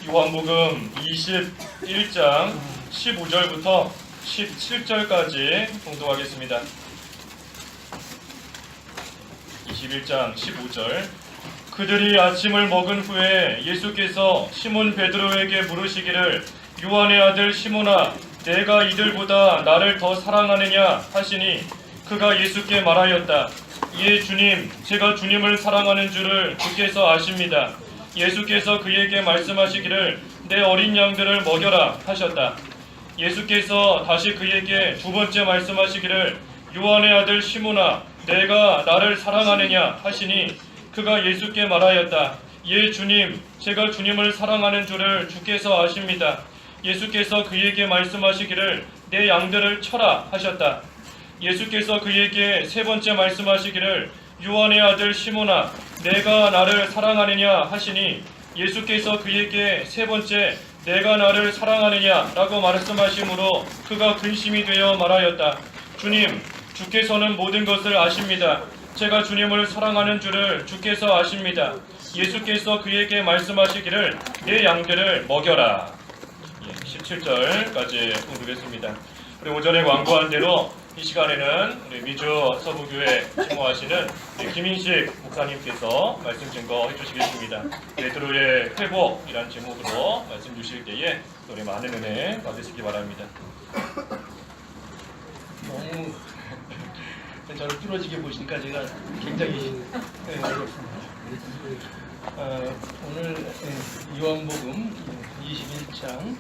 요한복음 21장 15절부터 17절까지 봉독하겠습니다. 21장 15절. 그들이 아침을 먹은 후에 예수께서 시몬 베드로에게 물으시기를 요한의 아들 시몬아, 내가 이들보다 나를 더 사랑하느냐 하시니 그가 예수께 말하였다. 이에 주님, 제가 주님을 사랑하는 줄을 주께서 아십니다. 예수께서 그에게 말씀하시기를 내 어린 양들을 먹여라 하셨다. 예수께서 다시 그에게 두 번째 말씀하시기를 요한의 아들 시몬아, 내가 나를 사랑하느냐 하시니 그가 예수께 말하였다. 예 주님, 제가 주님을 사랑하는 줄을 주께서 아십니다. 예수께서 그에게 말씀하시기를 내 양들을 쳐라 하셨다. 예수께서 그에게 세 번째 말씀하시기를 요한의 아들 시몬아, 내가 나를 사랑하느냐 하시니 예수께서 그에게 세 번째 내가 나를 사랑하느냐 라고 말씀하심으로 그가 근심이 되어 말하였다. 주님, 주께서는 모든 것을 아십니다. 제가 주님을 사랑하는 줄을 주께서 아십니다. 예수께서 그에게 말씀하시기를 내 양들을 먹여라. 17절까지 보겠습니다. 우리 오전에 광고한 대로 이 시간에는 우리 미주 서부교회 증거하시는 김인식 목사님께서 말씀 증거해 주시겠습니다. 베드로의 회복이라는 제목으로 말씀 주실 때에 우리 많은 은혜 받으시기 바랍니다. 너무 저를 뚫어지게 보시니까 제가 굉장히 어렵습니다. 오늘 요한복음 21장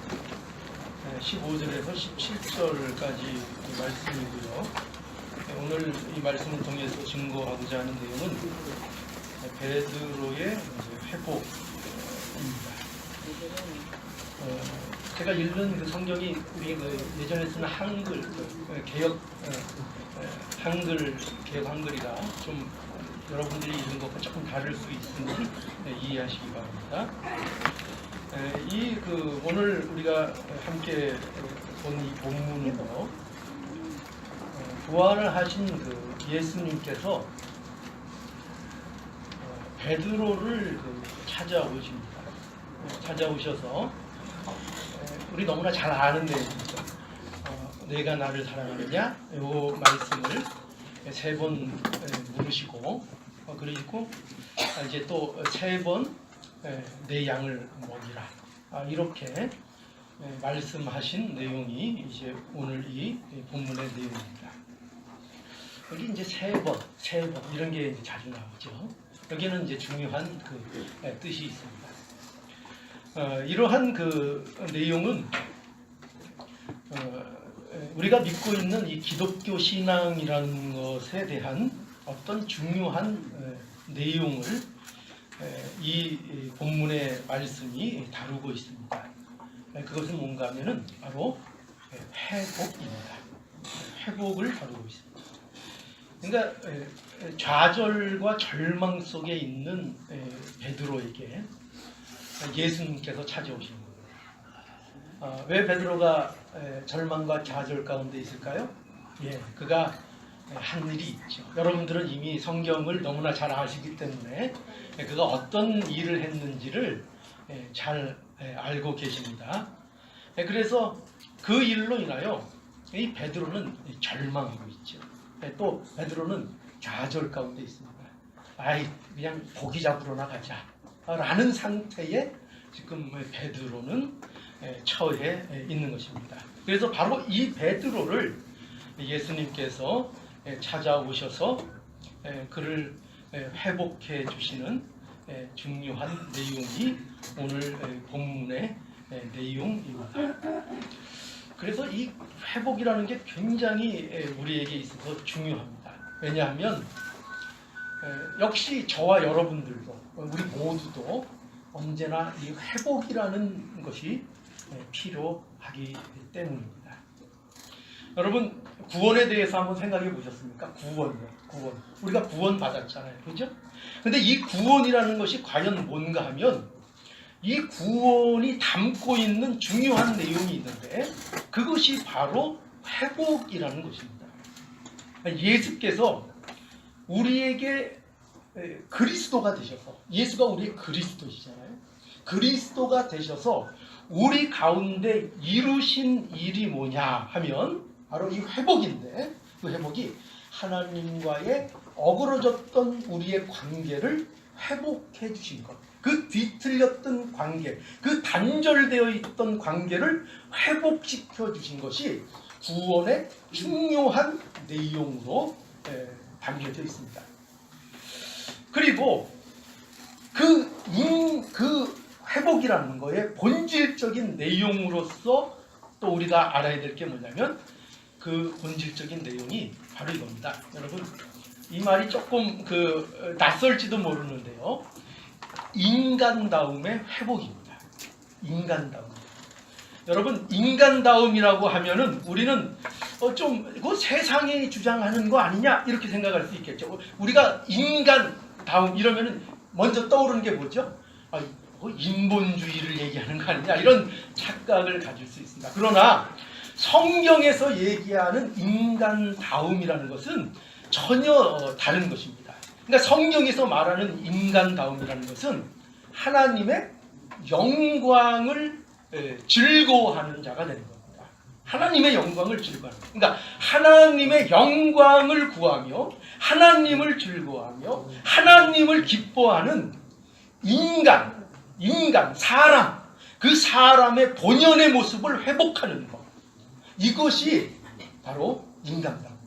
15절에서 17절까지 말씀이고요. 오늘 이 말씀을 통해서 증거하고자 하는 내용은 베드로의 회복입니다. 제가 읽는 그 성경이 우리 예전에 쓰는 한글 개혁 한글이라 좀 여러분들이 읽는 것과 조금 다를 수 있으니 이해하시기 바랍니다. 오늘 우리가 함께 본 이 본문으로 부활을 하신 그 예수님께서 베드로를 찾아오십니다. 찾아오셔서 우리 너무나 잘 아는 내용이죠. 내가 나를 사랑하느냐? 이 말씀을 세 번 물으시고 그리고 이제 또 세 번 내 양을 먹이라. 이렇게 말씀하신 내용이 이제 오늘 이 본문의 내용입니다. 여기 이제 세 번 이런 게 이제 자주 나오죠. 여기는 이제 중요한 그 뜻이 있습니다. 이러한 그 내용은 우리가 믿고 있는 이 기독교 신앙이라는 것에 대한 어떤 중요한 내용을 이 본문의 말씀이 다루고 있습니다. 그것은 뭔가 하면은 바로 회복입니다. 회복을 다루고 있습니다. 그러니까 좌절과 절망 속에 있는 베드로에게 예수님께서 찾아오신 겁니다. 왜 베드로가 절망과 좌절 가운데 있을까요? 그가 한 일이 있죠. 여러분들은 이미 성경을 너무나 잘 아시기 때문에 그가 어떤 일을 했는지를 잘 알고 계십니다. 그래서 그 일로 인하여 이 베드로는 절망하고 있죠. 또 베드로는 좌절 가운데 있습니다. 그냥 고기 잡으러나 가자 라는 상태에 지금 베드로는 처해 있는 것입니다. 그래서 바로 이 베드로를 예수님께서 찾아오셔서 그를 회복해 주시는 중요한 내용이 오늘 본문의 내용입니다. 그래서 이 회복이라는 게 굉장히 우리에게 있어서 중요합니다. 왜냐하면 역시 저와 여러분들도 우리 모두도 언제나 이 회복이라는 것이 필요하기 때문입니다. 여러분, 구원에 대해서 한번 생각해 보셨습니까? 구원. 우리가 구원 받았잖아요. 그죠? 근데 이 구원이라는 것이 과연 뭔가 하면 이 구원이 담고 있는 중요한 내용이 있는데 그것이 바로 회복이라는 것입니다. 예수께서 우리에게 그리스도가 되셔서 예수가 우리의 그리스도시잖아요. 그리스도가 되셔서 우리 가운데 이루신 일이 뭐냐 하면 바로 이 회복인데, 그 회복이 하나님과의 어그러졌던 우리의 관계를 회복해 주신 것, 그 뒤틀렸던 관계, 그 단절되어 있던 관계를 회복시켜 주신 것이 구원의 중요한 내용으로 담겨져 있습니다. 그리고 그 회복이라는 거의 본질적인 내용으로서 또 우리가 알아야 될 게 뭐냐면, 그 본질적인 내용이 바로 이겁니다. 여러분, 이 말이 조금 낯설지도 모르는데요. 인간다움의 회복입니다. 인간다움. 여러분, 인간다움이라고 하면은 우리는 그 세상이 주장하는 거 아니냐 이렇게 생각할 수 있겠죠. 우리가 인간다움 이러면은 먼저 떠오르는 게 뭐죠? 인본주의를 얘기하는 거 아니냐 이런 착각을 가질 수 있습니다. 그러나 성경에서 얘기하는 인간다움이라는 것은 전혀 다른 것입니다. 그러니까 성경에서 말하는 인간다움이라는 것은 하나님의 영광을 즐거워하는 자가 되는 겁니다. 하나님의 영광을 즐거워하는 것. 그러니까 하나님의 영광을 구하며 하나님을 즐거워하며 하나님을 기뻐하는 사람, 그 사람의 본연의 모습을 회복하는 것. 이것이 바로 인간다움.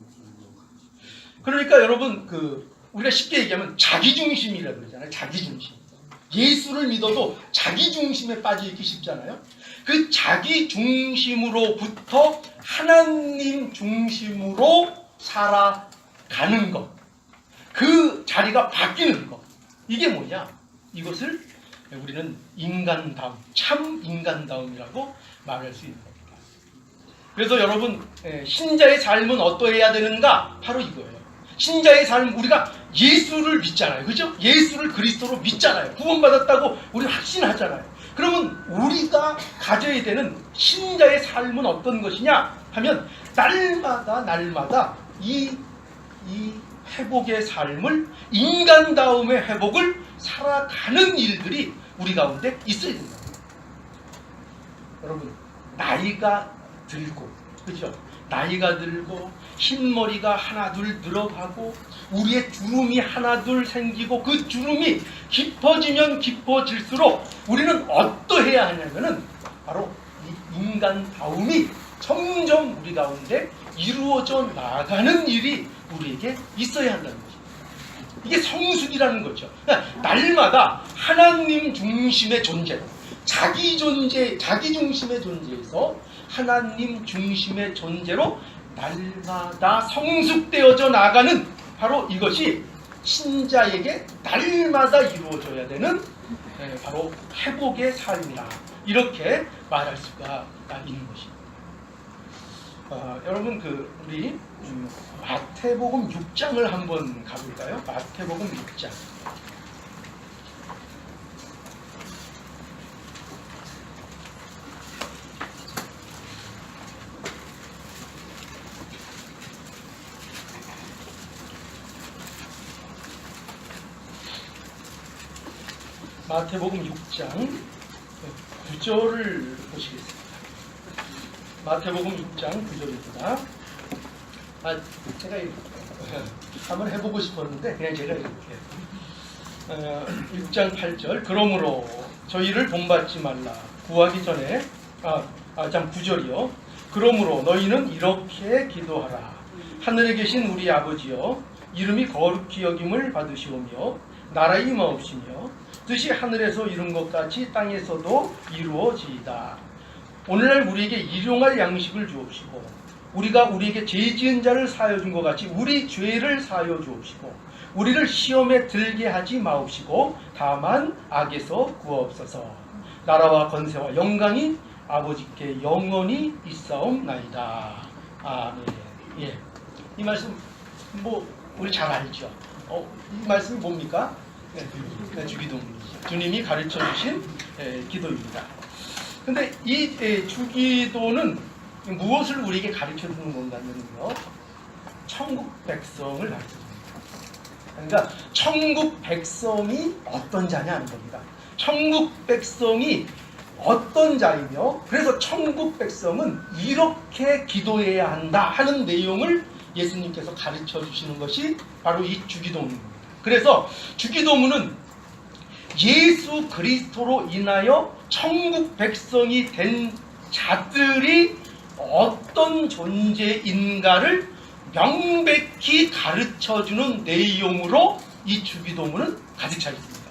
그러니까 여러분, 우리가 쉽게 얘기하면 자기중심이라고 그러잖아요. 자기중심. 예수를 믿어도 자기중심에 빠져있기 쉽잖아요. 그 자기중심으로부터 하나님 중심으로 살아가는 것, 그 자리가 바뀌는 것, 이게 뭐냐? 이것을 우리는 인간다움, 참 인간다움이라고 말할 수 있는 겁니다. 그래서 여러분, 신자의 삶은 어떠해야 되는가? 바로 이거예요. 신자의 삶, 우리가 예수를 믿잖아요. 그죠? 예수를 그리스도로 믿잖아요. 구원받았다고 우리는 확신하잖아요. 그러면 우리가 가져야 되는 신자의 삶은 어떤 것이냐 하면, 날마다 이 회복의 삶을, 인간다움의 회복을 살아가는 일들이 우리 가운데 있어야 된다. 여러분, 나이가 들고, 그죠? 나이가 들고 흰머리가 하나둘 늘어가고 우리의 주름이 하나둘 생기고, 그 주름이 깊어지면 깊어질수록 우리는 어떠해야 하냐면은 바로 이 인간다움이 점점 우리 가운데 이루어져 나가는 일이 우리에게 있어야 한다는 것입니다. 이게 성숙이라는 거죠. 그러니까 날마다 하나님 중심의 존재, 자기 중심의 존재에서 하나님 중심의 존재로 날마다 성숙되어져 나가는, 바로 이것이 신자에게 날마다 이루어져야 되는 바로 회복의 삶이다. 이렇게 말할 수가 있는 것입니다. 여러분, 우리 마태복음 6장을 한번 가볼까요? 마태복음 6장. 마태복음 6장 9절을 보시겠습니다. 마태복음 6장 9절입니다. 제가 한번 해보고 싶었는데 그냥 제가 이렇게 6장 8절. 그러므로 저희를 본받지 말라. 구하기 전에 9절이요. 그러므로 너희는 이렇게 기도하라. 하늘에 계신 우리 아버지여, 이름이 거룩히 여김을 받으시오며 나라 임하옵시며 뜻이 하늘에서 이룬 것 같이 땅에서도 이루어지이다. 오늘날 우리에게 일용할 양식을 주옵시고, 우리가 우리에게 죄 지은 자를 사하여 준 것 같이 우리 죄를 사하여 주옵시고, 우리를 시험에 들게 하지 마옵시고 다만 악에서 구하옵소서. 나라와 권세와 영광이 아버지께 영원히 있사옵나이다. 아멘. 예. 이 말씀 우리 잘 알죠? 이 말씀이 뭡니까? 주기도문이죠. 주님이 가르쳐 주신 기도입니다. 근데 이 주기도는 무엇을 우리에게 가르쳐 주는 건가면요, 천국 백성을 가르쳐 줍니다. 그러니까 천국 백성이 어떤 자냐 하는 겁니다. 천국 백성이 어떤 자이며 그래서 천국 백성은 이렇게 기도해야 한다 하는 내용을 예수님께서 가르쳐 주시는 것이 바로 이 주기도문입니다. 그래서 주기도문은 예수 그리스도로 인하여 천국 백성이 된 자들이 어떤 존재인가를 명백히 가르쳐주는 내용으로 이 주기도문은 가득 차 있습니다.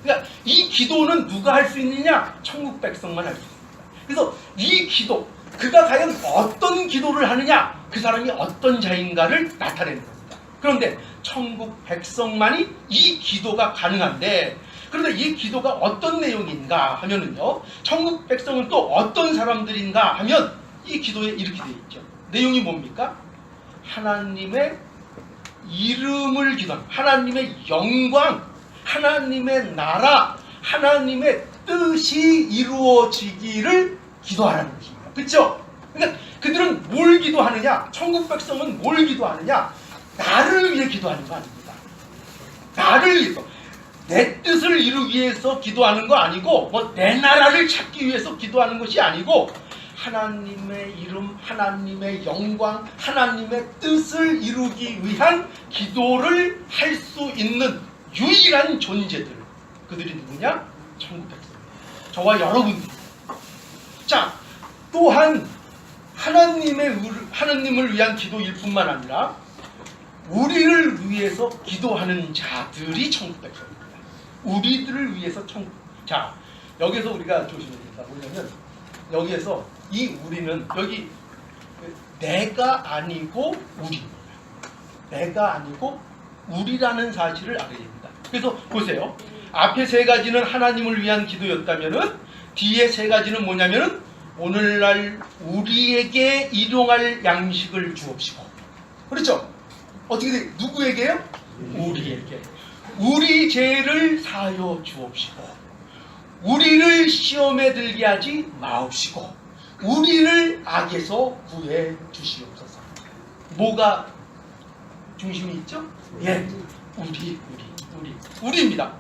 그러니까 이 기도는 누가 할 수 있느냐? 천국 백성만 할 수 있습니다. 그래서 이 기도, 그가 과연 어떤 기도를 하느냐? 그 사람이 어떤 자인가를 나타내는 겁니다. 그런데 천국 백성만이 이 기도가 가능한데, 그런데 이 기도가 어떤 내용인가 하면은요, 천국 백성은 또 어떤 사람들인가 하면 이 기도에 이렇게 되어 있죠. 내용이 뭡니까? 하나님의 이름을 기도하는, 하나님의 영광, 하나님의 나라, 하나님의 뜻이 이루어지기를 기도하라는 것입니다. 그렇죠? 그러니까 그들은 뭘 기도하느냐? 천국 백성은 뭘 기도하느냐? 나를 위해 기도하는 거 아닙니다. 나를 위해서, 내 뜻을 이루기 위해서 기도하는 거 아니고, 뭐 내 나라를 찾기 위해서 기도하는 것이 아니고, 하나님의 이름, 하나님의 영광, 하나님의 뜻을 이루기 위한 기도를 할 수 있는 유일한 존재들, 그들이 누구냐? 천국 백성, 저와 여러분들. 자, 또한 하나님을 위한 기도일 뿐만 아니라 우리를 위해서 기도하는 자들이 천국 백성입니다. 우리들을 위해서 천국. 자, 여기서 우리가 조심해야 된다. 뭐냐면 여기에서 이 우리는 여기 내가 아니고 우리입니다. 내가 아니고 우리라는 사실을 알아야 됩니다. 그래서 보세요. 앞에 세 가지는 하나님을 위한 기도였다면은 뒤에 세 가지는 뭐냐면은 오늘날 우리에게 일용할 양식을 주옵시고. 그렇죠? 어떻게 돼? 누구에게요? 우리에게. 우리 죄를 사하여 주옵시고, 우리를 시험에 들게 하지 마옵시고, 우리를 악에서 구해 주시옵소서. 뭐가 중심이 있죠? 예, 우리입니다.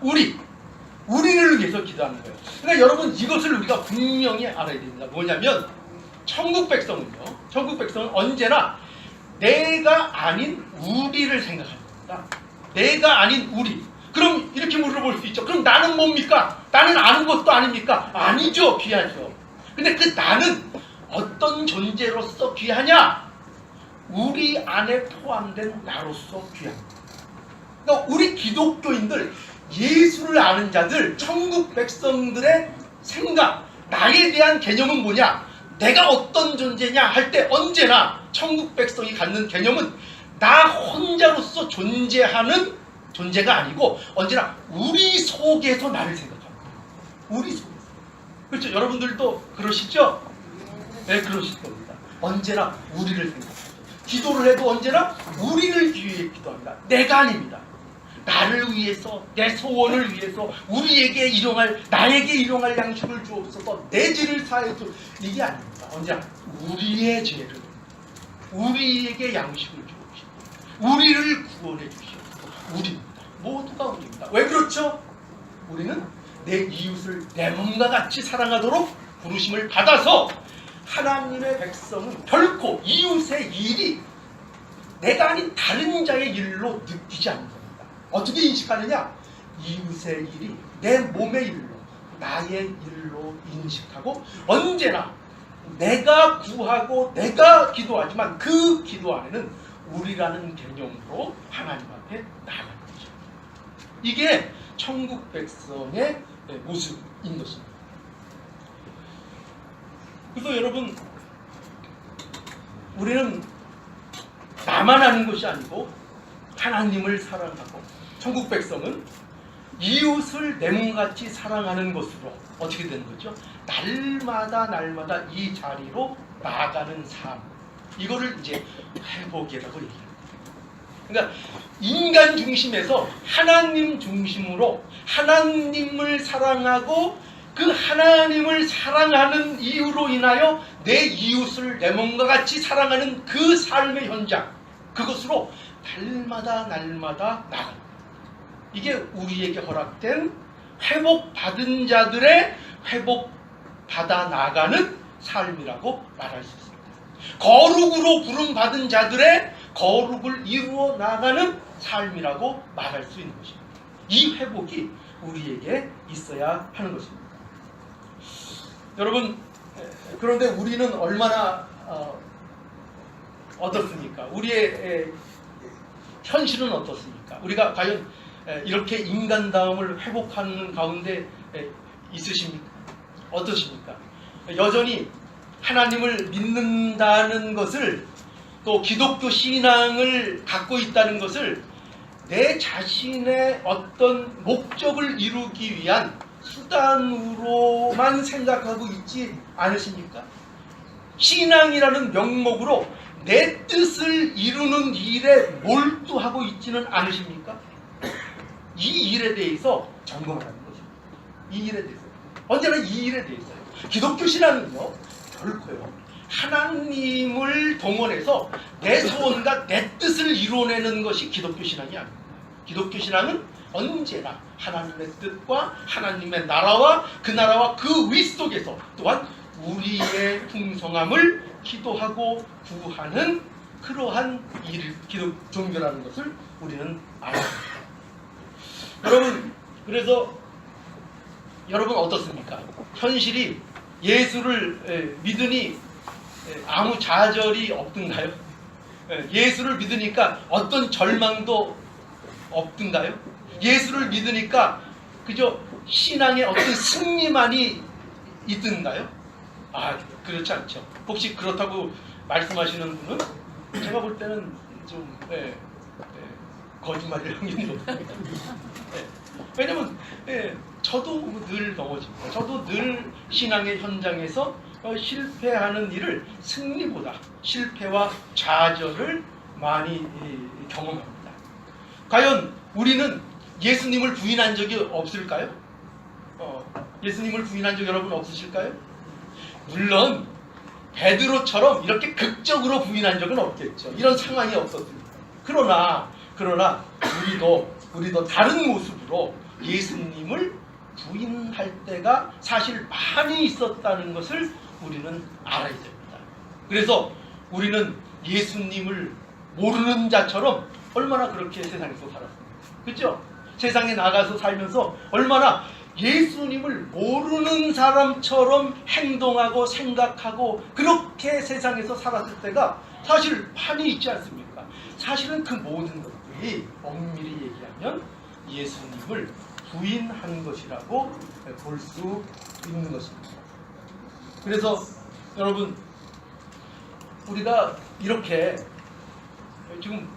우리를 위해서 기도하는 거예요. 그러니까 여러분, 이것을 우리가 분명히 알아야 됩니다. 뭐냐면 천국 백성은 언제나 내가 아닌 우리를 생각합니다. 내가 아닌 우리. 그럼 이렇게 물어볼 수 있죠. 그럼 나는 뭡니까? 나는 아는 것도 아닙니까? 아니죠. 귀하죠. 근데 그 나는 어떤 존재로서 귀하냐? 우리 안에 포함된 나로서 귀합니다. 그러니까 우리 기독교인들, 예수를 아는 자들, 천국 백성들의 생각, 나에 대한 개념은 뭐냐? 내가 어떤 존재냐 할 때 언제나 천국 백성이 갖는 개념은 나 혼자로서 존재하는 존재가 아니고 언제나 우리 속에서 나를 생각합니다. 우리 속에서. 그렇죠? 여러분들도 그러시죠? 네, 그러실 겁니다. 언제나 우리를 생각합니다. 기도를 해도 언제나 우리를 위해 기도합니다. 내가 아닙니다. 나를 위해서, 내 소원을 위해서, 나에게 일용할 양식을 주옵소서, 내 죄를 사하여 주. 이게 아닙니다. 언제나 우리의 죄를, 우리에게 양식을 주옵시고, 우리를 구원해 주시옵소서. 우리입니다. 모두가 우리입니다. 왜 그렇죠? 우리는 내 이웃을 내 몸과 같이 사랑하도록 부르심을 받아서 하나님의 백성은 결코 이웃의 일이 내가 아닌 다른 자의 일로 느끼지 않는 겁니다. 어떻게 인식하느냐? 이웃의 일이 내 몸의 일로, 나의 일로 인식하고 언제나 내가 구하고 내가 기도하지만 그 기도 안에는 우리라는 개념으로 하나님 앞에 나아가는 거죠. 이게 천국 백성의 모습인 것입니다. 그래서 여러분, 우리는 나만 아는 것이 아니고 하나님을 사랑하고, 천국 백성은 이웃을 내 몸같이 사랑하는 것으로 어떻게 되는 거죠? 날마다 이 자리로 나아가는 삶. 이거를 이제 회복이라고 얘기합니다. 그러니까 인간 중심에서 하나님 중심으로 하나님을 사랑하고 그 하나님을 사랑하는 이유로 인하여 내 이웃을 내 몸과 같이 사랑하는 그 삶의 현장, 그것으로 날마다 나아갑니다. 이게 우리에게 허락된 회복받은 자들의 회복받아 나가는 삶이라고 말할 수 있습니다. 거룩으로 부름받은 자들의 거룩을 이루어 나가는 삶이라고 말할 수 있는 것입니다. 이 회복이 우리에게 있어야 하는 것입니다. 여러분, 그런데 우리는 얼마나 어떻습니까? 우리의 현실은 어떻습니까? 우리가 과연 이렇게 인간다움을 회복하는 가운데 있으십니까? 어떠십니까? 여전히 하나님을 믿는다는 것을, 또 기독교 신앙을 갖고 있다는 것을 내 자신의 어떤 목적을 이루기 위한 수단으로만 생각하고 있지 않으십니까? 신앙이라는 명목으로 내 뜻을 이루는 일에 몰두하고 있지는 않으십니까? 이 일에 대해서 점검하는 것입니다. 이 일에 대해서. 언제나 이 일에 대해서요. 기독교 신앙은요, 결코요, 하나님을 동원해서 내 소원과 내 뜻을 이루어내는 것이 기독교 신앙이 아닙니다. 기독교 신앙은 언제나 하나님의 뜻과 하나님의 나라와 그 나라와 그 위 속에서 또한 우리의 풍성함을 기도하고 구하는 그러한 기독 종교라는 것을 우리는 알아야 합니다. 여러분, 그래서 여러분 어떻습니까? 현실이 예수를 믿으니 아무 좌절이 없던가요? 예수를 믿으니까 어떤 절망도 없던가요? 예수를 믿으니까 그저 신앙의 어떤 승리만이 있던가요? 그렇지 않죠. 혹시 그렇다고 말씀하시는 분은 제가 볼 때는 좀 거짓말을 하는 것 같습니다. 왜냐면 저도 늘 넘어집니다. 저도 늘 신앙의 현장에서 실패하는 일을 승리보다 실패와 좌절을 많이 경험합니다. 과연 우리는 예수님을 부인한 적이 없을까요? 예수님을 부인한 적 여러분 없으실까요? 물론 베드로처럼 이렇게 극적으로 부인한 적은 없겠죠. 이런 상황이 없었습니다. 그러나 우리도 다른 모습으로 예수님을 부인할 때가 사실 많이 있었다는 것을 우리는 알아야 됩니다. 그래서 우리는 예수님을 모르는 자처럼 얼마나 그렇게 세상에서 살았습니까? 그렇죠? 세상에 나가서 살면서 얼마나 예수님을 모르는 사람처럼 행동하고 생각하고 그렇게 세상에서 살았을 때가 사실 많이 있지 않습니까? 사실은 그 모든 것들이 엄밀히 얘기하면 예수님을 부인한 것이라고 볼 수 있는 것입니다. 그래서 여러분, 우리가 이렇게 지금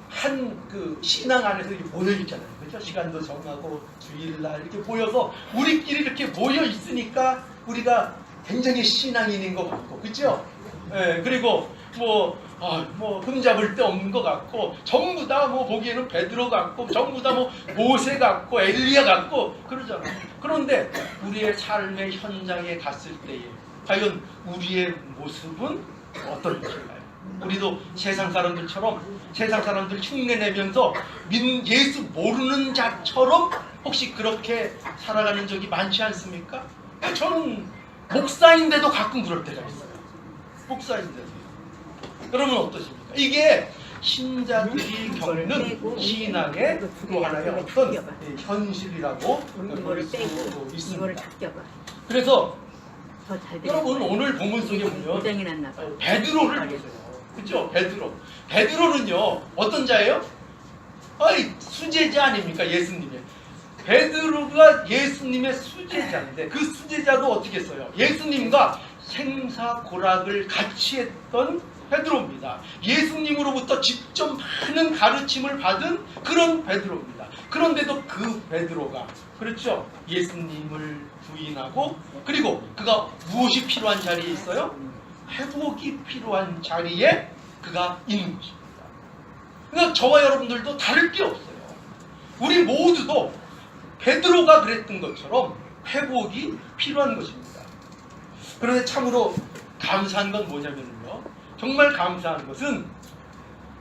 한 그 신앙 안에서 이렇게 모여 있잖아요. 그렇죠? 시간도 정하고 주일날 이렇게 모여서 우리끼리 이렇게 모여 있으니까 우리가 굉장히 신앙인인 것 같고, 그렇죠? 그리고 흠잡을 데 없는 것 같고, 전부 다 보기에는 베드로 같고, 전부 다 모세 같고, 엘리야 같고 그러잖아요. 그런데 우리의 삶의 현장에 갔을 때에 과연 우리의 모습은 어떤 것인가요? 우리도 세상 사람들처럼 세상 사람들 흉내내면서 예수 모르는 자처럼 혹시 그렇게 살아가는 적이 많지 않습니까? 저는 목사인데도 가끔 그럴 때가 있어요. 목사인데도. 여러분 어떠십니까? 이게 신자들이 겪는 신앙의 또 하나의 어떤 현실이라고 볼 수 있습니다. 그래서 여러분 오늘 본문 속에 보면 베드로를 보세요. 그렇죠? 베드로는요 어떤 자예요? 수제자 아닙니까? 예수님의. 베드로가 예수님의 수제자인데 그 수제자도 어떻게 했어요? 예수님과 생사고락을 같이 했던 베드로입니다. 예수님으로부터 직접 많은 가르침을 받은 그런 베드로입니다. 그런데도 그 베드로가 그렇죠? 예수님을 부인하고 그리고 그가 무엇이 필요한 자리에 있어요? 회복이 필요한 자리에 그가 있는 것입니다. 그러니까 저와 여러분들도 다를 게 없어요. 우리 모두도 베드로가 그랬던 것처럼 회복이 필요한 것입니다. 그런데 참으로 감사한 건 뭐냐면요. 정말 감사한 것은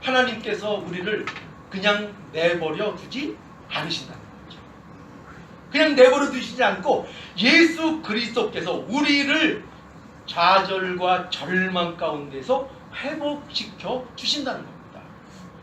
하나님께서 우리를 그냥 내버려 두지 않으신다는 거죠. 그냥 내버려 두시지 않고 예수 그리스도께서 우리를 좌절과 절망 가운데서 회복시켜 주신다는 겁니다.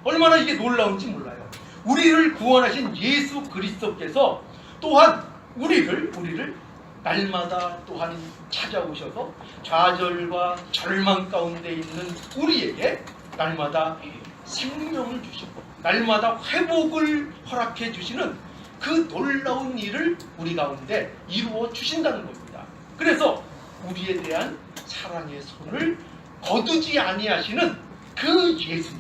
얼마나 이게 놀라운지 몰라요. 우리를 구원하신 예수 그리스도께서 또한 우리를 날마다 또한 찾아오셔서 좌절과 절망 가운데 있는 우리에게 날마다 생명을 주시고 날마다 회복을 허락해 주시는 그 놀라운 일을 우리 가운데 이루어 주신다는 겁니다. 그래서 우리에 대한 사랑의 손을 거두지 아니하시는 그 예수님께서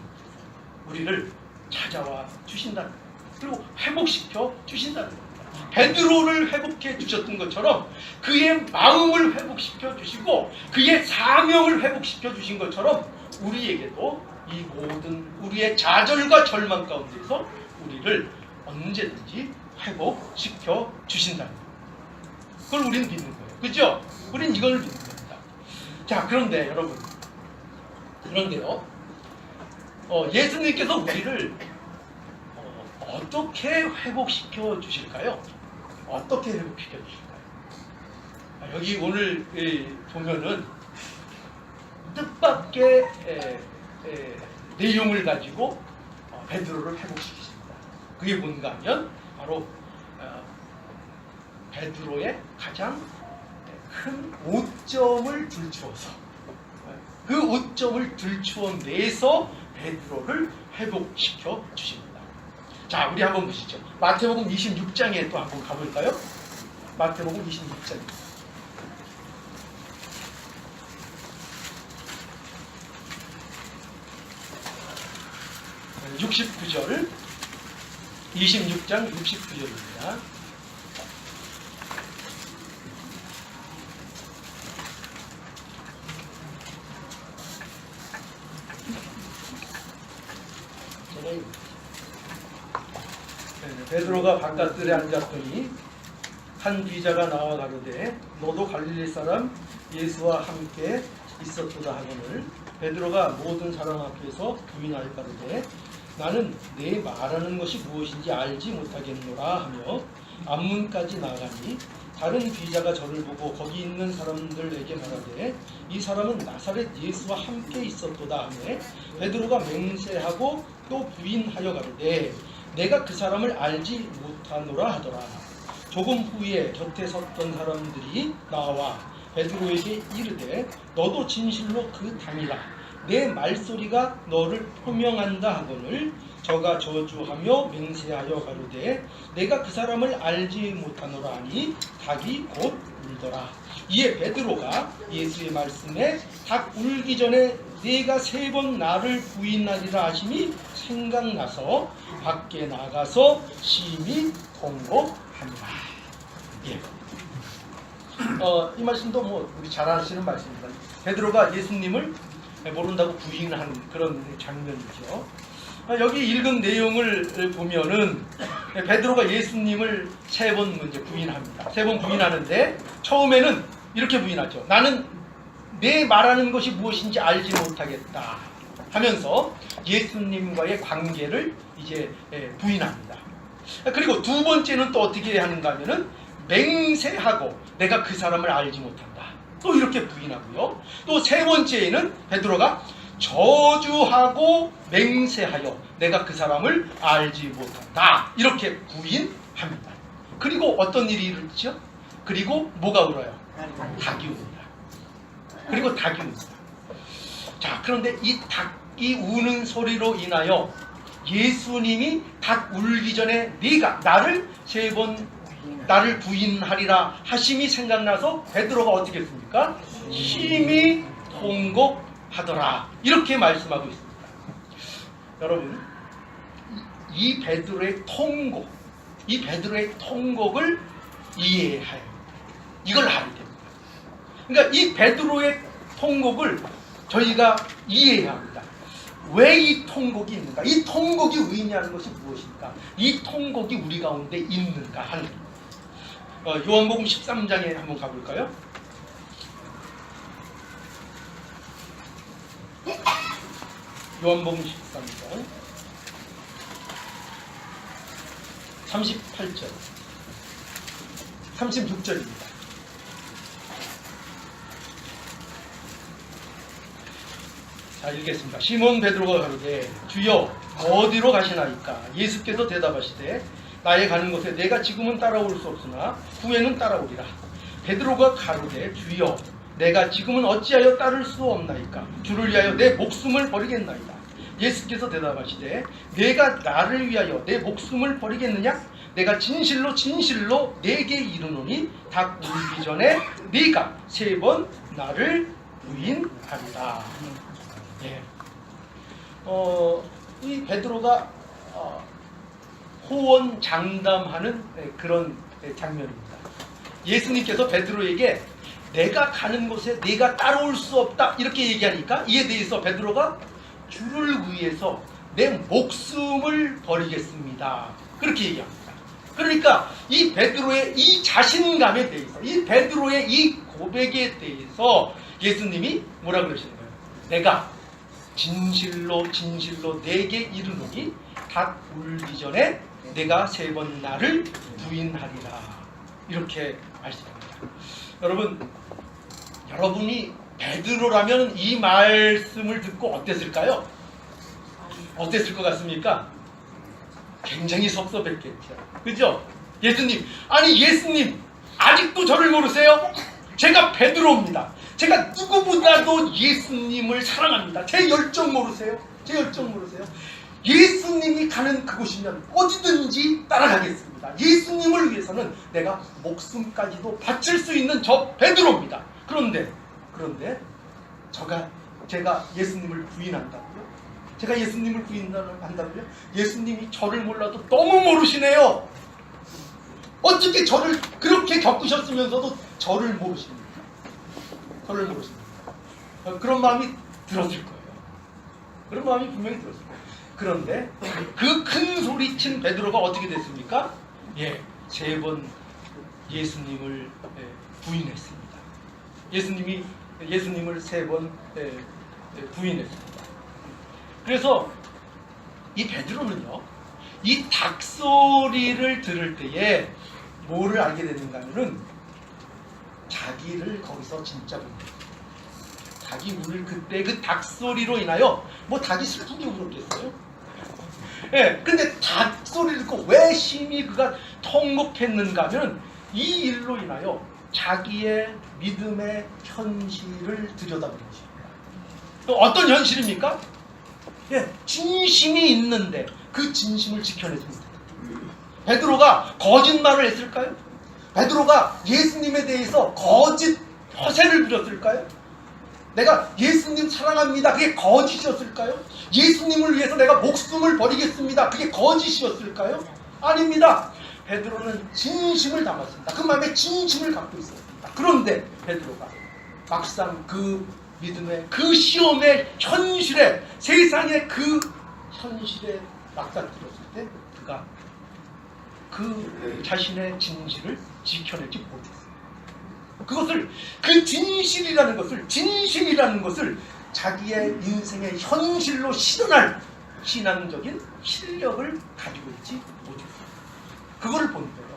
우리를 찾아와 주신다는 겁니다. 그리고 회복시켜 주신다는 겁니다. 베드로를 회복해 주셨던 것처럼 그의 마음을 회복시켜 주시고 그의 사명을 회복시켜 주신 것처럼 우리에게도 이 모든 우리의 좌절과 절망 가운데서 우리를 언제든지 회복시켜 주신다는 거예요. 그걸 우리는 믿는 거예요. 그죠? 우리는 이걸 믿는 겁니다. 자, 그런데 여러분, 그런데요, 예수님께서 우리를 어떻게 회복시켜 주실까요? 어떻게 회복시켜 주실까요? 여기 오늘 보면은 뜻밖의 내용을 가지고 베드로를 회복시키십니다. 그게 뭔가 하면 바로 베드로의 가장 큰 오점을 들추어서 그 오점을 들추어내서 베드로를 회복시켜 주십니다. 자, 우리 한번 보시죠. 마태복음 26장에 또 한번 가볼까요? 마태복음 26장. 69절, 26장 69절입니다. 베드로가 바깥들에 앉았더니 한 귀자가 나와 가로되 너도 갈릴리 사람 예수와 함께 있었도다 하거늘 베드로가 모든 사람 앞에서 부인하여 가로되 나는 내 말하는 것이 무엇인지 알지 못하겠노라 하며 앞문까지 나가니 다른 귀자가 저를 보고 거기 있는 사람들에게 말하되 이 사람은 나사렛 예수와 함께 있었도다 하며 베드로가 맹세하고 또 부인하여 가로되 내가 그 사람을 알지 못하노라 하더라. 조금 후에 곁에 섰던 사람들이 나와 베드로에게 이르되 너도 진실로 그 당이라 내 말소리가 너를 표명한다 하거늘 저가 저주하며 맹세하여 가로되 내가 그 사람을 알지 못하노라 하니 닭이 곧 울더라. 이에 베드로가 예수의 말씀에 닭 울기 전에 네가 3번 나를 부인하리라 하심이 생각나서 밖에 나가서 심히 통곡합니다. 예. 이 말씀도 뭐 우리 잘 아시는 말씀입니다. 베드로가 예수님을 모른다고 부인한 그런 장면이죠. 여기 읽은 내용을 보면은 베드로가 예수님을 3번 먼저 부인합니다. 3번 부인하는데 처음에는 이렇게 부인하죠. 나는 내 말하는 것이 무엇인지 알지 못하겠다 하면서 예수님과의 관계를 이제 부인합니다. 그리고 두 번째는 또 어떻게 하는가 하면은 맹세하고 내가 그 사람을 알지 못한다. 또 이렇게 부인하고요. 또 3번째에는 베드로가 저주하고 맹세하여 내가 그 사람을 알지 못한다. 이렇게 부인합니다. 그리고 어떤 일이 일어나죠? 그리고 뭐가 울어요? 닭이 웁니다. 그리고 닭이 웁니다. 자, 그런데 이 닭이 우는 소리로 인하여 예수님이 닭 울기 전에 네가 나를 3번 나를 부인하리라 하심이 생각나서 베드로가 어떻게 했습니까? 심히 통곡하더라. 이렇게 말씀하고 있습니다. 여러분, 이 베드로의 통곡, 이 베드로의 통곡을 이해해야 합니다. 이걸 알아야 됩니다. 그러니까 이 베드로의 통곡을 저희가 이해해야 합니다. 왜 이 통곡이 있는가? 이 통곡이 의미하는 것이 무엇인가? 이 통곡이 우리 가운데 있는가 하는 겁니다. 요한복음 13장에 한번 가볼까요? 요한복음 13장 38절 36절입니다. 자, 읽겠습니다. 시몬 베드로가 가로되 주여 어디로 가시나이까? 예수께서 대답하시되 나의 가는 곳에 내가 지금은 따라올 수 없으나 후에는 따라오리라. 베드로가 가로되 주여 내가 지금은 어찌하여 따를 수 없나이까? 주를 위하여 내 목숨을 버리겠나이다. 예수께서 대답하시되 내가 나를 위하여 내 목숨을 버리겠느냐? 내가 진실로 진실로 네게 이르노니 닭 울기 전에 네가 3번 나를 부인하리라. 예. 이 베드로가 호언 장담하는 그런 장면입니다. 예수님께서 베드로에게 내가 가는 곳에 네가 따라올 수 없다 이렇게 얘기하니까 이에 대해서 베드로가 주를 위해서 내 목숨을 버리겠습니다 그렇게 얘기합니다. 그러니까 이 베드로의 이 자신감에 대해서 이 베드로의 이 고백에 대해서 예수님이 뭐라 그러시는 거예요? 내가 진실로 진실로 내게 이르노니 닭 울기 전에 내가 3번 나를 부인하리라 이렇게 말씀합니다. 여러분이 베드로라면 이 말씀을 듣고 어땠을까요? 어땠을 것 같습니까? 굉장히 섭섭했겠죠. 그죠? 예수님 아직도 저를 모르세요? 제가 베드로입니다. 제가 누구보다도 예수님을 사랑합니다. 제 열정 모르세요? 예수님이 가는 그곳이면 어디든지 따라가겠습니다. 예수님을 위해서는 내가 목숨까지도 바칠 수 있는 저 베드로입니다. 그런데 제가 예수님을 부인한다고요? 제가 예수님을 부인한다고요? 예수님이 저를 몰라도 너무 모르시네요. 어떻게 저를 그렇게 겪으셨으면서도 저를 모르십니까? 그런 마음이 들었을 거예요. 그런 마음이 분명히 들었을 거예요. 그런데 그 큰 소리친 베드로가 어떻게 됐습니까? 3번 예수님을 부인했습니다. 예수님을 3번 부인했습니다. 그래서 이 베드로는요, 이 닭소리를 들을 때에 뭐를 알게 되는가 하면은 자기를 거기서 진짜 봅니다. 닭이 울 그때 그 닭소리로 인하여 뭐 닭이 슬프게 울었겠어요? 근데 닭소리를 듣고 왜 심히 그가 통곡했는가 하면 이 일로 인하여 자기의 믿음의 현실을 들여다보는 것입니다. 또 어떤 현실입니까? 진심이 있는데 그 진심을 지켜내지 못했다. 베드로가 거짓말을 했을까요? 베드로가 예수님에 대해서 거짓 허세를 부렸을까요? 내가 예수님 사랑합니다. 그게 거짓이었을까요? 예수님을 위해서 내가 목숨을 버리겠습니다. 그게 거짓이었을까요? 아닙니다. 베드로는 진심을 담았습니다. 그 마음에 진심을 갖고 있었습니다. 그런데 베드로가 막상 그 믿음의 그 시험의 현실에 세상의 그 현실에 막상 들었을 때 그가 그 자신의 진실을 지켜내지 못했어요. 그 진실이라는 것을 자기의 인생의 현실로 실현할 신앙적인 실력을 가지고 있지 못했어요. 그거를 본 거예요.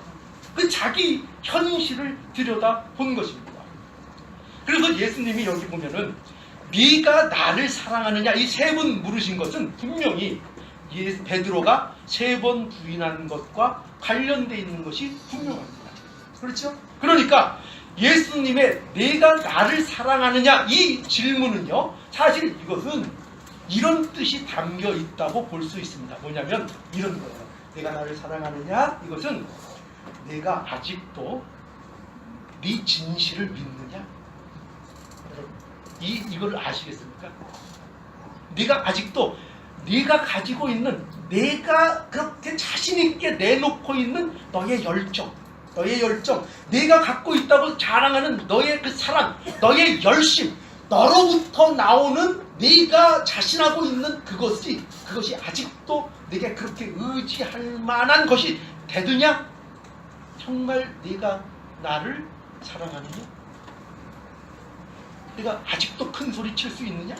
그 자기 현실을 들여다 본 것입니다. 그래서 예수님이 여기 보면은 네가 나를 사랑하느냐 이 3번 물으신 것은 분명히 베드로가 3번 부인한 것과 관련되어 있는 것이 분명합니다. 그렇죠? 그러니까 예수님의 내가 나를 사랑하느냐 이 질문은요, 사실 이것은 이런 뜻이 담겨 있다고 볼 수 있습니다. 뭐냐면 이런 거예요. 내가 나를 사랑하느냐 이것은 내가 아직도 네 진실을 믿느냐. 여러분 이걸 아시겠습니까? 네가 아직도 네가 가지고 있는 내가 그렇게 자신 있게 내놓고 있는 너의 열정, 네가 갖고 있다고 자랑하는 너의 그 사랑, 너의 열심, 너로부터 나오는 네가 자신하고 있는 그것이 아직도 네게 그렇게 의지할 만한 것이 되느냐? 정말 네가 나를 사랑하느냐? 네가 아직도 큰 소리 칠 수 있느냐?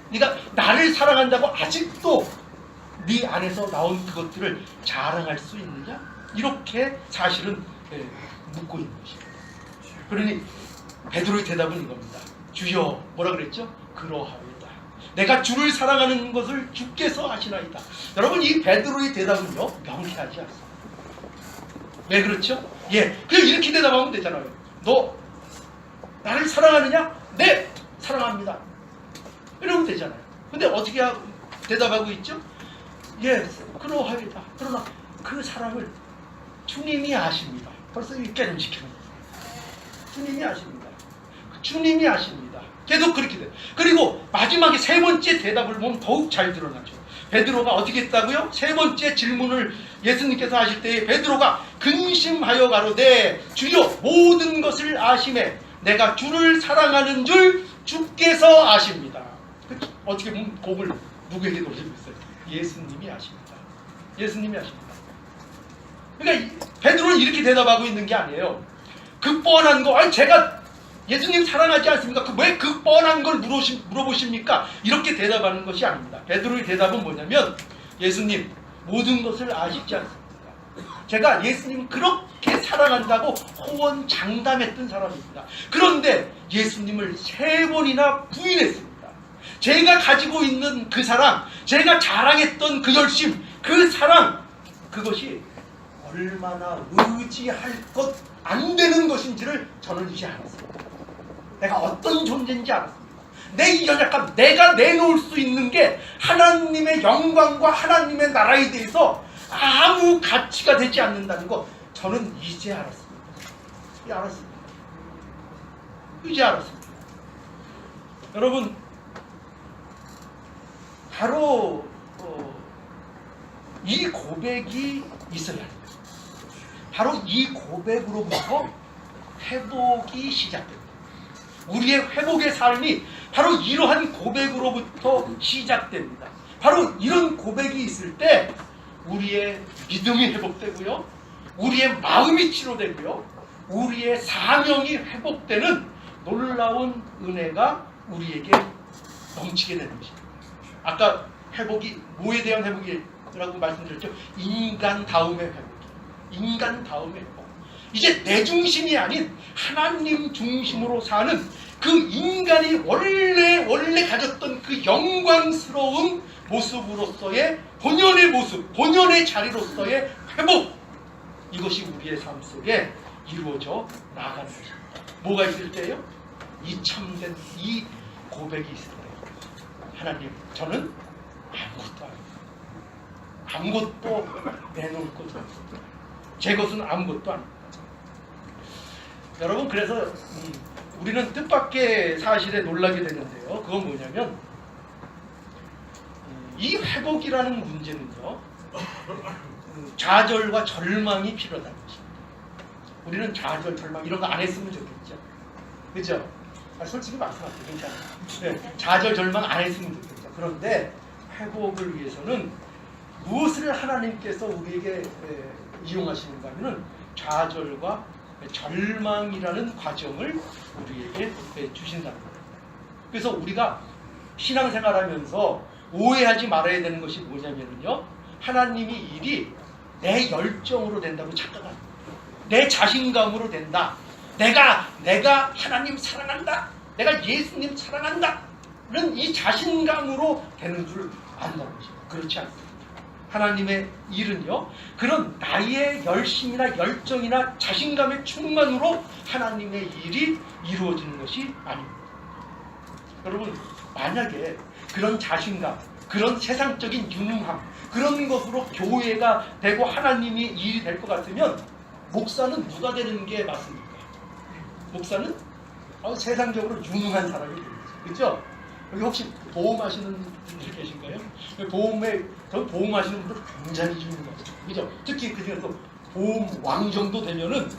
네가 나를 사랑한다고 아직도 네 안에서 나온 그것들을 자랑할 수 있느냐? 이렇게 사실은 묻고 있는 것입니다. 그러니 베드로의 대답은 이겁니다. 주여, 뭐라 그랬죠? 그러하오다. 내가 주를 사랑하는 것을 주께서 아시나이다. 여러분, 이 베드로의 대답은요, 명쾌하지 않습니다. 왜 그렇죠? 예, 그냥 이렇게 대답하면 되잖아요. 너 나를 사랑하느냐? 네, 사랑합니다. 이러면 되잖아요. 근데 어떻게 대답하고 있죠? 예, 그러하이다. 그러나 그 사랑을 주님이 아십니다. 벌써 이렇게 깨름시키는 거예요. 주님이 아십니다. 주님이 아십니다. 계속 그렇게 돼요. 그리고 마지막에 세 번째 대답을 보면 더욱 잘 드러나죠. 베드로가 어떻게 했다고요? 세 번째 질문을 예수님께서 하실 때에 베드로가 근심하여 가로되 주여, 모든 것을 아심에 내가 주를 사랑하는 줄 주께서 아십니다. 어떻게 보면 복을 누구에게 돌리고 있어요? 예수님이 아십니다. 예수님이 아십니다. 그러니까 베드로는 이렇게 대답하고 있는 게 아니에요. 그 뻔한 거, 아니 제가 예수님 사랑하지 않습니까? 왜 그 뻔한 걸 물어보십니까? 이렇게 대답하는 것이 아닙니다. 베드로의 대답은 뭐냐면, 예수님, 모든 것을 아시지 않습니까? 제가 예수님 그렇게 사랑한다고 호언장담했던 사람입니다. 그런데 예수님을 3번이나 부인했습니다. 제가 가지고 있는 그 사랑, 제가 자랑했던 그 열심, 그 사랑, 그것이 얼마나 의지할 것 안 되는 것인지를 저는 이제 알았습니다. 내가 어떤 존재인지 알았습니다. 내 이 연약함, 내가 내놓을 수 있는 게 하나님의 영광과 하나님의 나라에 대해서 아무 가치가 되지 않는다는 거, 저는 이제 알았습니다. 이제 알았습니다. 여러분, 바로 이 고백이 있어야 합니다. 바로 이 고백으로부터 회복이 시작됩니다. 우리의 회복의 삶이 바로 이러한 고백으로부터 시작됩니다. 바로 이런 고백이 있을 때 우리의 믿음이 회복되고요, 우리의 마음이 치료되고요, 우리의 사명이 회복되는 놀라운 은혜가 우리에게 넘치게 되는 것입니다. 아까 회복이 뭐에 대한 회복이라고 말씀드렸죠? 인간다움의 회복. 인간다움의 회복. 이제 내 중심이 아닌 하나님 중심으로 사는 그 인간이 원래 가졌던 그 영광스러운 모습으로서의 본연의 모습, 본연의 자리로서의 회복, 이것이 우리의 삶 속에 이루어져 나아가는 것입니다. 뭐가 있을 때요? 이 참된 이 고백이 있을 때요. 하나님, 저는 아무것도 내놓을 것도 없습니다. 제 것은 아무것도 아닙니다. 여러분, 그래서 우리는 뜻밖의 사실에 놀라게 되는데요. 그건 뭐냐면, 이 회복이라는 문제는요, 좌절과 절망이 필요하다는 것입니다. 우리는 좌절, 절망 이런 거 안 했으면 좋겠죠. 그죠? 솔직히 말씀하세요. 괜찮아요. 네, 좌절, 절망 안 했으면 좋겠죠. 그런데 회복을 위해서는 무엇을 하나님께서 우리에게 이용하시는가 하면은 좌절과 절망이라는 과정을 우리에게 주신다는 거예요. 그래서 우리가 신앙생활하면서 오해하지 말아야 되는 것이 뭐냐면요, 하나님이 일이 내 열정으로 된다고 착각합니다. 내 자신감으로 된다. 내가 하나님 사랑한다. 내가 예수님 사랑한다. 는 이 자신감으로 되는 줄 안다는 것입니다. 그렇지 않습니다. 하나님의 일은요, 그런 나의 열심이나 열정이나 자신감의 충만으로 하나님의 일이 이루어지는 것이 아닙니다. 여러분, 만약에 그런 자신감, 그런 세상적인 유능함, 그런 것으로 교회가 되고 하나님이 일이 될 것 같으면 목사는 누가 되는 게 맞습니까? 목사는 세상적으로 유능한 사람이 되겠죠. 그렇죠? 여기 혹시 보험하시는 분들 계신가요? 보험하시는 분들 굉장히 유능하죠. 그죠? 특히 그 중에서 보험 왕 정도 되면은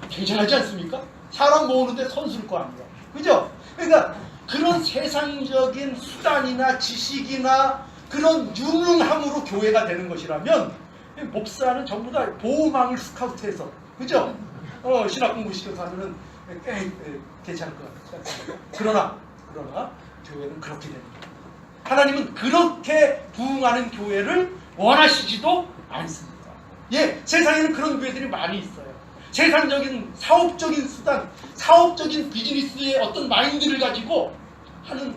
굉장하지 않습니까? 사람 모으는데 선수일 거 아니에요. 그죠? 그러니까 그런 세상적인 수단이나 지식이나 그런 유능함으로 교회가 되는 것이라면 목사는 전부 다 보험왕을 스카우트해서, 그죠? 신학 공부 시켜서 하면은 꽤 괜찮을 것 같아요. 그러나 교회는 그렇게 됩니다. 하나님은 그렇게 부흥하는 교회를 원하시지도 않습니다. 예, 세상에는 그런 교회들이 많이 있어요. 세상적인 사업적인 수단, 사업적인 비즈니스의 어떤 마인드를 가지고 하는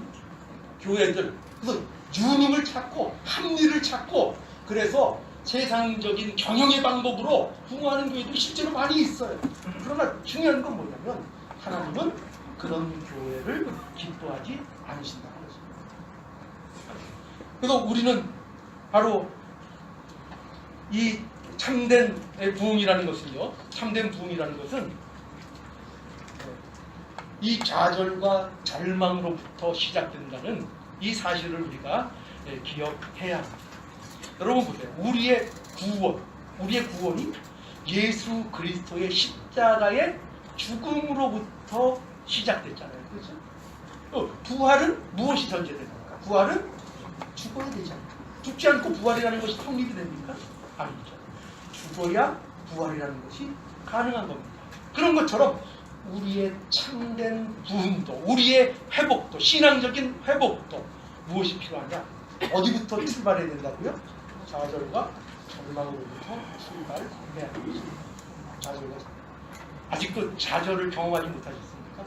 교회들, 그래서 유능을 찾고 합리를 찾고 그래서 세상적인 경영의 방법으로 부흥하는 교회도 실제로 많이 있어요. 그러나 중요한 건 뭐냐면 하나님은 그런 교회를 기뻐하지 않으신다는 것입니다. 그래서 우리는 바로 이 참된 부흥이라는 것은요, 참된 부흥이라는 것은 이 좌절과 절망으로부터 시작된다는 이 사실을 우리가 기억해야 합니다. 여러분 보세요. 우리의 구원이 예수 그리스도의 십자가의 죽음으로부터 시작됐잖아요. 그렇죠? 부활은 무엇이 전제됩니까? 부활은 죽어야 되잖아요. 죽지 않고 부활이라는 것이 성립이 됩니까? 아니죠. 죽어야 부활이라는 것이 가능한 겁니다. 그런 것처럼 우리의 참된 부흥도, 우리의 회복도, 신앙적인 회복도 무엇이 필요하냐? 어디부터 출발해야 된다고요? 좌절과 절망으로부터 출발해야 하는 것입니다. 좌절과 아직도 좌절을 경험하지 못하셨습니까?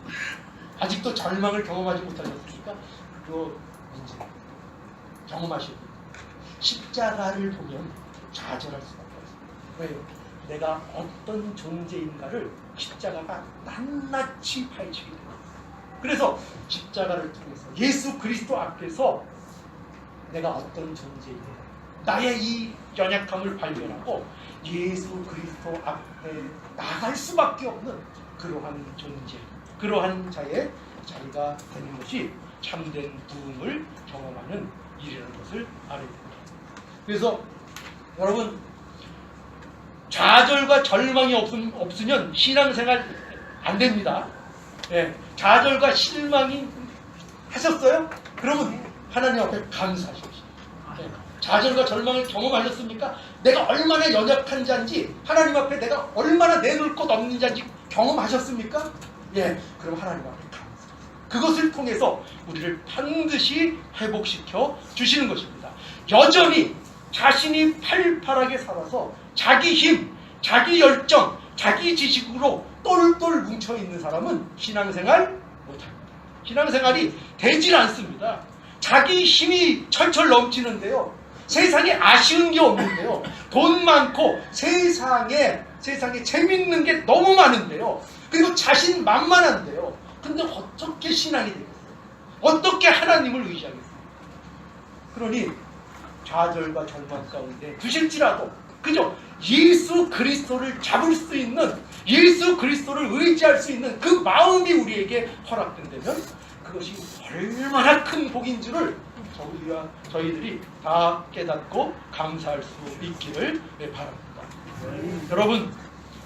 아직도 절망을 경험하지 못하셨습니까? 그 문제 경험하셔야 됩니다. 십자가를 보면 좌절할 수밖에 없습니다. 왜요? 내가 어떤 존재인가를 십자가가 낱낱이 파헤치게 됩니다. 그래서 십자가를 통해서 예수 그리스도 앞에서 내가 어떤 존재인가, 나의 이 연약함을 발견하고 예수 그리스도 앞에 나갈 수밖에 없는 그러한 존재, 그러한 자의 자리가 되는 것이 참된 부흥을 경험하는 일이라는 것을 알아야 됩니다. 그래서 여러분, 좌절과 절망이 없으면 신앙생활 안 됩니다. 예, 좌절과 실망이 하셨어요? 그러면 하나님 앞에 감사하십시오. 예, 좌절과 절망을 경험하셨습니까? 내가 얼마나 연약한 자인지, 하나님 앞에 내가 얼마나 내놓을 것 없는 자인지 경험하셨습니까? 예, 그럼 하나님 앞에 감사합니다. 그것을 통해서 우리를 반드시 회복시켜 주시는 것입니다. 여전히 자신이 팔팔하게 살아서 자기 힘, 자기 열정, 자기 지식으로 똘똘 뭉쳐있는 사람은 신앙생활 못합니다. 신앙생활이 되질 않습니다. 자기 힘이 철철 넘치는데요, 세상에 아쉬운 게 없는데요, 돈 많고 세상에 재밌는 게 너무 많은데요, 그리고 자신 만만한데요, 근데 어떻게 신앙이 되겠어요? 어떻게 하나님을 의지하겠어요? 그러니 좌절과 절망 가운데 두실지라도 그죠? 예수 그리스도를 잡을 수 있는, 예수 그리스도를 의지할 수 있는 그 마음이 우리에게 허락된다면 그것이 얼마나 큰 복인 줄을 저희들이 다 깨닫고 감사할 수 있기를 바랍니다. 여러분,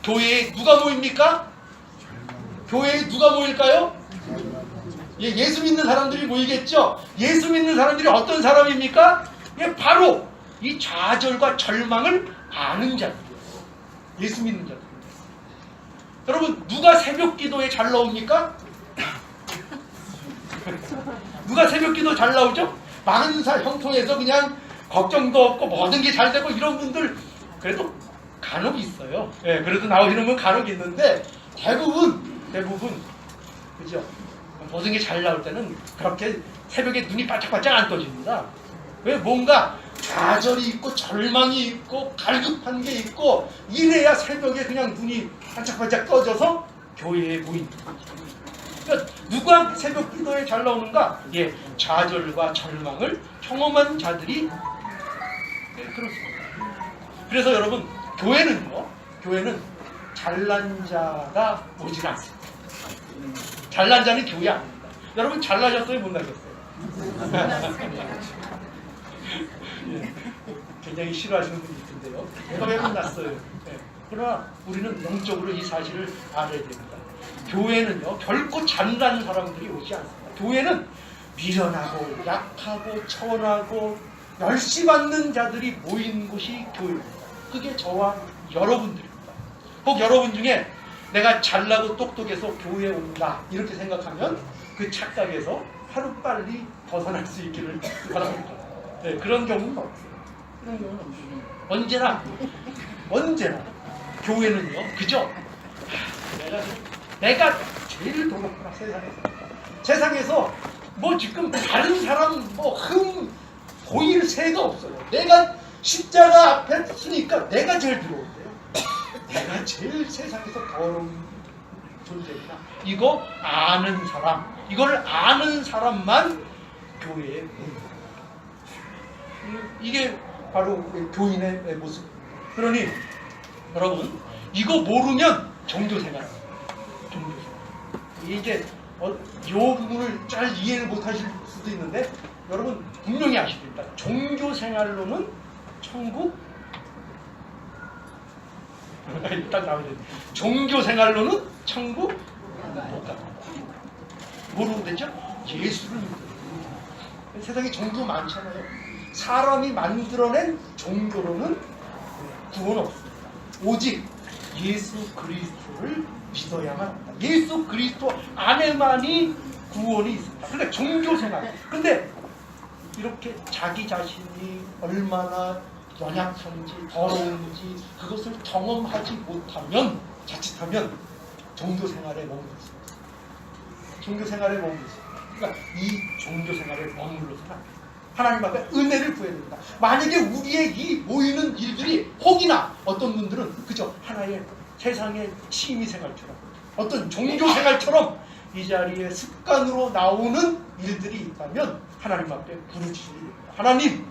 교회에 누가 모입니까? 교회에 누가 모일까요? 예수 믿는 사람들이 모이겠죠? 예수 믿는 사람들이 어떤 사람입니까? 바로 이 좌절과 절망을 아는 자들이에요. 예수 믿는 자들. 여러분, 누가 새벽 기도에 잘 나옵니까? 누가 새벽 기도 잘 나오죠? 많은 형통해서 그냥 걱정도 없고 모든 게 잘 되고 이런 분들 그래도 간혹 있어요. 예, 그래도 나오시는 분 간혹 있는데 대부분 그죠? 모든 게 잘 나올 때는 그렇게 새벽에 눈이 바짝바짝 안 떠집니다. 왜? 뭔가 좌절이 있고 절망이 있고 갈급한 게 있고 이래야 새벽에 그냥 눈이 반짝반짝 떠져서 교회에 모입니다. 그러니까 누가 새벽 기도에 잘 나오는가? 예, 좌절과 절망을 경험한 자들이 그렇습니다. 그래서 여러분, 교회는 잘난 자가 오질 않습니다. 잘난 자는 교회 아닙니다. 여러분 잘나셨어요? 못 나셨어요? 예, 굉장히 싫어하시는 분이 있던데요. 내가 왜 못났어요? 예, 그러나 우리는 영적으로 이 사실을 알아야 됩니다. 교회는요, 결코 잘난 사람들이 오지 않습니다. 교회는 미련하고 약하고 천하고 멸시받는 자들이 모인 곳이 교회입니다. 그게 저와 여러분들입니다. 혹 여러분 중에 내가 잘나고 똑똑해서 교회에 온다 이렇게 생각하면 그 착각에서 하루빨리 벗어날 수 있기를 바랍니다. 네, 그런 경우는 없어요. 그런 경우는 없어요. 언제나 교회는요, 그저 내가 제일 도롭구나 세상에서. 세상에서 뭐 지금 다른 사람 흠 보일 새가 없어요. 내가 십자가 앞에 서니까 내가 제일 두려운데요. 내가 제일 세상에서 더러운 존재구나. 이거 아는 사람, 이걸 아는 사람만 교회에 모입니다. 이게 바로 교인의 모습입니다. 그러니 여러분 이거 모르면 종교생활. 이제 이 부분을 잘 이해를 못하실 수도 있는데 여러분 분명히 아셔야 됩니다. 종교생활로는 천국 딱 나와야 됩니다. 종교생활로는 천국 못 갑니다. 뭐로 되죠? 예수를 믿어요. 세상에 종교 많잖아요. 사람이 만들어낸 종교로는 구원 없습니다. 오직 예수 그리스도를 믿어야만 합니다. 예수 그리스도 안에만이 구원이 있습니다. 그러니까 종교생활. 근데 이렇게 자기 자신이 얼마나 연약한지 더러운지 그것을 경험하지 못하면 자칫하면 종교생활에 머물러 있습니다. 종교생활에 머물러 있습니다. 그러니까 이 종교생활에 머물러서는 하나님 앞에 은혜를 구해야 됩니다. 만약에 우리의 이 모이는 일들이 혹이나 어떤 분들은 그저 하나의 세상의 취미생활처럼 어떤 종교생활처럼 이 자리에 습관으로 나오는 일들이 있다면 하나님 앞에 부르짖어야 됩니다. 하나님,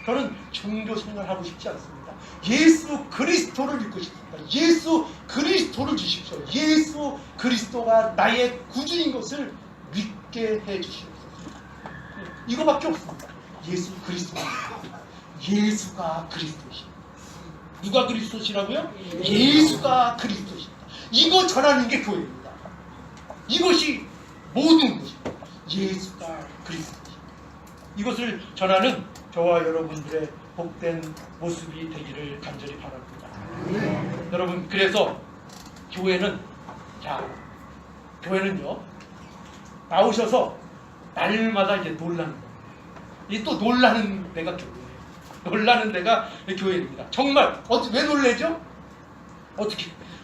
저는 종교생활하고 싶지 않습니다. 예수 그리스도를 믿고 싶습니다. 예수 그리스도를 주십시오. 예수 그리스도가 나의 구주인 것을 믿게 해주시옵소서. 이거밖에 없습니다. 예수 그리스도입니다. 예수가 그리스도십니다. 누가 그리스도시라고요? 예수가 그리스도십니다. 이거 전하는 게 교회입니다. 이것이 모든 것입니다. 예수가 그리스도십니다. 이것을 전하는 저와 여러분들의 복된 모습이 되기를 간절히 바랍니다. 여러분, 그래서 교회는요 나오셔서 날마다 이제 놀라는 거예요. 이 또 놀라는 데가 교회예요. 놀라는 데가 교회입니다. 정말 왜 놀래죠?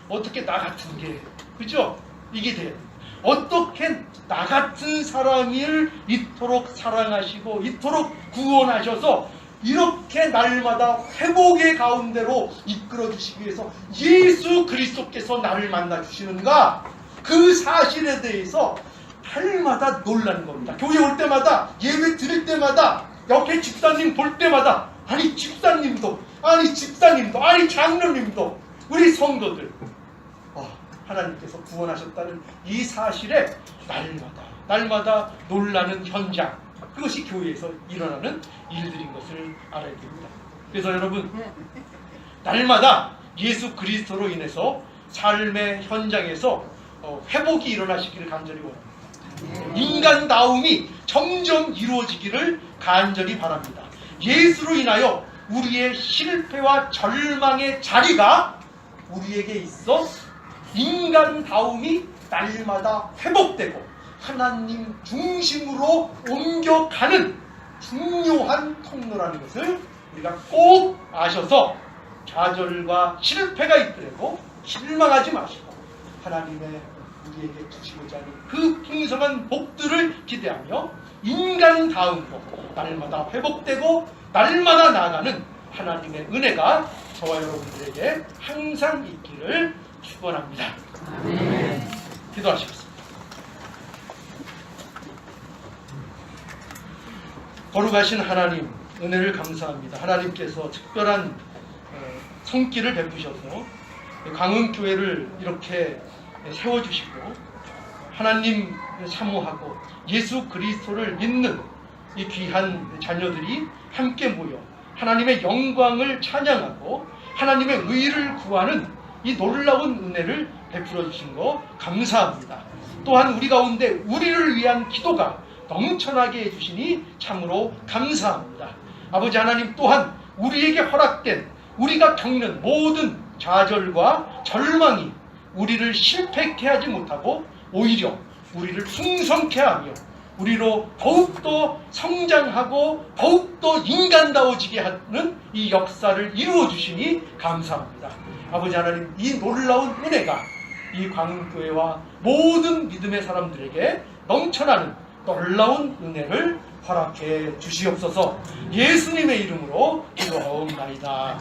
어떻게 나 같은 게 그죠? 이게 돼요. 어떻게 나 같은 사람을 이토록 사랑하시고 이토록 구원하셔서 이렇게 날마다 회복의 가운데로 이끌어 주시기 위해서 예수 그리스도께서 나를 만나 주시는가? 그 사실에 대해서 날마다 놀라는 겁니다. 교회 올 때마다, 예배 드릴 때마다, 옆에 집사님 볼 때마다, 아니 집사님도, 아니 장로님도, 우리 성도들 하나님께서 구원하셨다는 이 사실에 날마다 놀라는 현장, 그것이 교회에서 일어나는 일들인 것을 알아야 됩니다. 그래서 여러분, 날마다 예수 그리스도로 인해서 삶의 현장에서 회복이 일어나시기를 간절히 원합니다. 인간다움이 점점 이루어지기를 간절히 바랍니다. 예수로 인하여 우리의 실패와 절망의 자리가 우리에게 있어 인간다움이 날마다 회복되고 하나님 중심으로 옮겨가는 중요한 통로라는 것을 우리가 꼭 아셔서 좌절과 실패가 있더라도 실망하지 마시고 하나님의 우리에게 주시고자 하는 그 풍성한 복들을 기대하며 인간다움으로 날마다 회복되고 날마다 나아가는 하나님의 은혜가 저와 여러분들에게 항상 있기를 축원합니다. 기도하시겠습니다. 거룩하신 하나님, 은혜를 감사합니다. 하나님께서 특별한 손길을 베푸셔서 광흥교회를 이렇게 세워주시고 하나님 사모하고 예수 그리스도를 믿는 이 귀한 자녀들이 함께 모여 하나님의 영광을 찬양하고 하나님의 의를 구하는 이 놀라운 은혜를 베풀어 주신 거 감사합니다. 또한 우리 가운데 우리를 위한 기도가 넘쳐나게 해주시니 참으로 감사합니다. 아버지 하나님, 또한 우리에게 허락된 우리가 겪는 모든 좌절과 절망이 우리를 실패케 하지 못하고 오히려 우리를 풍성케 하며 우리로 더욱더 성장하고 더욱더 인간다워지게 하는 이 역사를 이루어 주시니 감사합니다. 아버지 하나님, 이 놀라운 은혜가 이 광교회와 모든 믿음의 사람들에게 넘쳐나는 놀라운 은혜를 허락해 주시옵소서. 예수님의 이름으로 기도하옵나이다.